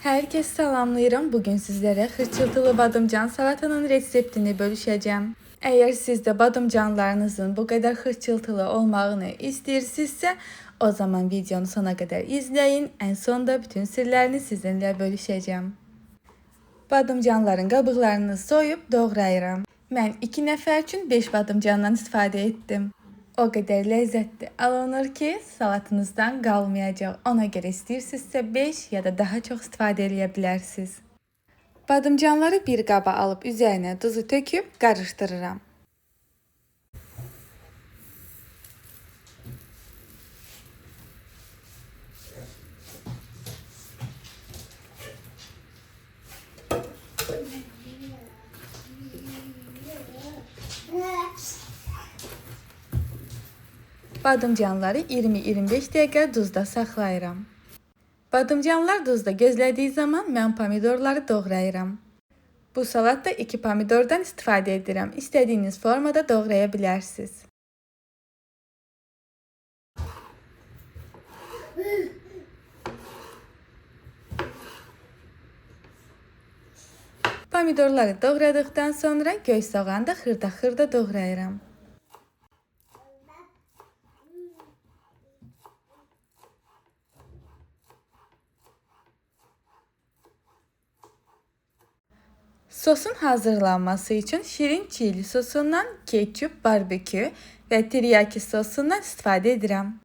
Herkese salamlayıram. Bugün sizlere xırçıltılı badımcan salatanın reseptini bölüşəcəm. Eğer siz de badımcanlarınızın bu kadar xırçıltılı olmağını istəyirsinizsə, o zaman videonu sona kadar izleyin. En sonda bütün sirlerini sizinle bölüşəcəm. Badımcanların qabıqlarını soyub doğrayıram. Mən 2 nəfər üçün 5 badımcandan istifadə etdim. O qədər ləzzətli alınır ki, salatınızdan qalmayacaq. Ona görə istəyirsinizsə 5 ya da daha çox istifadə edə bilərsiniz. Badımcanları bir qaba alıb üzərinə duzu töküb qarışdırıram. Badımcanları 20-25 dəqiqə duzda saxlayıram. Badımcanlar duzda gözlədiyi zaman mən pomidorları doğrayıram. Bu salatda 2 pomidordan istifadə edirəm. İstədiyiniz formada doğraya bilərsiniz. Pomidorları doğradıktan sonra göy soğanı da xırda-xırda doğrayıram. Sosun hazırlanması için şirin çili sosundan, ketçup, barbekü ve teriyaki sosundan istifadə edirəm.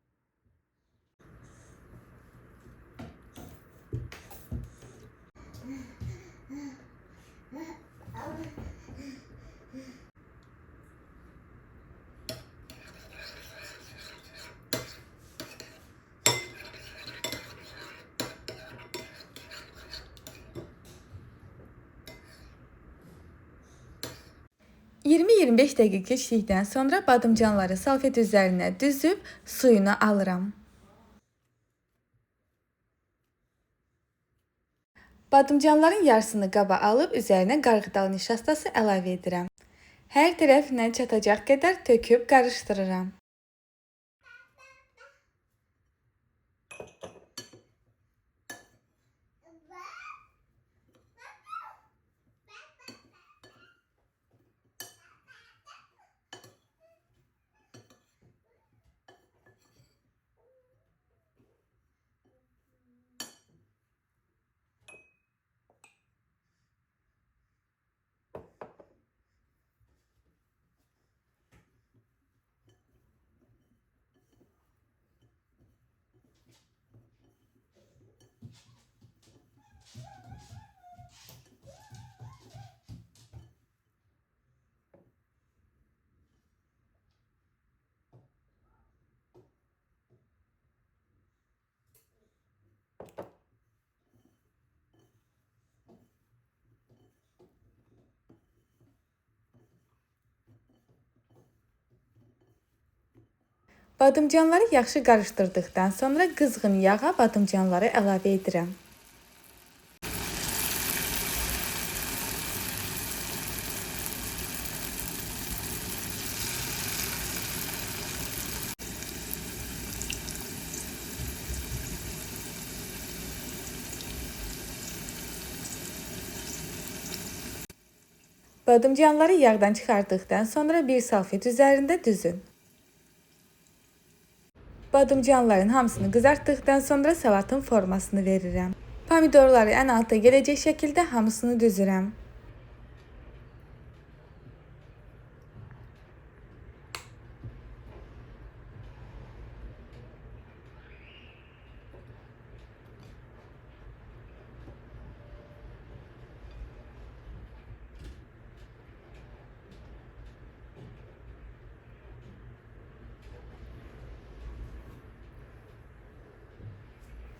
...20-25 dəqiqə keçdikdən sonra badımcanları salfet üzərinə düzüb suyunu alıram. Badımcanların yarısını qaba alıb üzərinə qarğıdalı nişastası əlavə edirəm. Hər tərəfinə çatacaq qədər töküb qarışdırıram. Badımcanları yaxşı qarışdırdıqdan sonra qızğın yağa badımcanları əlavə edirəm. Badımcanları yağdan çıxardıqdan sonra bir salfet üzərində düzün. Badımcanların hamısını qızartdıqdan sonra salatın formasını verirəm. Pomidorları ən alta gələcək şəkildə hamısını düzürəm.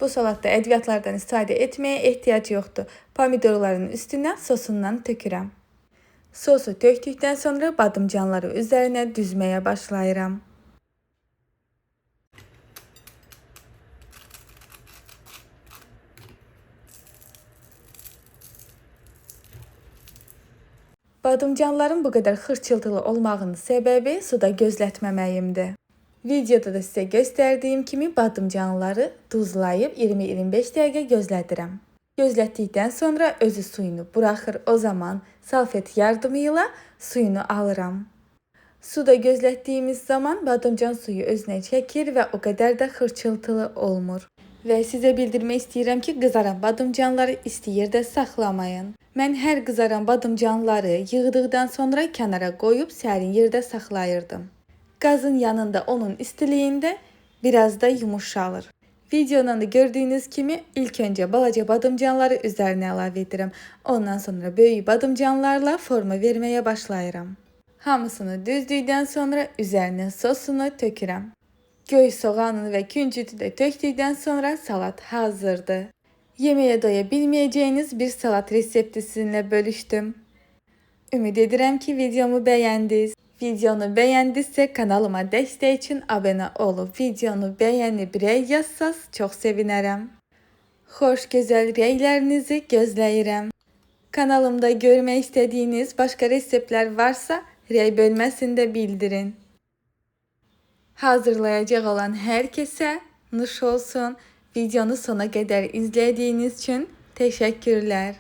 Bu salatda ədviyyatlardan istifadə etməyə ehtiyac yoxdur. Pomidorların üstünə sosundan tökürəm. Sosu tökdükdən sonra badımcanları üzərinə düzməyə başlayıram. Badımcanların bu qədər xırçıltılı olmağının səbəbi suda gözlətməməyimdir. Videoda da sizə göstərdiyim kimi badımcanları duzlayıb 20-25 dəqiqə gözlədirəm. Gözlətdikdən sonra özü suyunu buraxır. O zaman salfet yardımı ilə suyunu alıram. Suda gözlətdiyimiz zaman badımcan suyu özünə çəkir və o qədər də xırçıltılı olmur. Və sizə bildirmək istəyirəm ki, qızaran badımcanları isti yerdə saxlamayın. Mən hər qızaran badımcanları yığdıqdan sonra kənara qoyub sərin yerdə saxlayırdım. Qazın yanında onun istiliyində biraz da yumuşalır. Videodan da gördüyünüz kimi ilk öncə balaca badımcanları üzərinə əlavə edirəm. Ondan sonra böyük badımcanlarla forma verməyə başlayıram. Hamısını düzdükdən sonra üzərinə sosunu tökürəm. Göy soğanını və küncütü də tökdükdən sonra salat hazırdır. Yeməyə doya bilməyəcəyiniz bir salat resepti sizinlə bölüşdüm. Ümid edirəm ki, videomu bəyəndiniz. Videonu bəyəndinizsə kanalıma dəstək üçün abunə olub videonu bəyənib rəy yazsaz çox sevinərəm. Xoş gözəl rəylərinizi gözləyirəm. Kanalımda görmək istədiyiniz başqa reseptlər varsa rəy bölməsində bildirin. Hazırlayacaq olan hər kəsə nuş olsun. Videonu sona qədər izlədiyiniz üçün təşəkkürlər.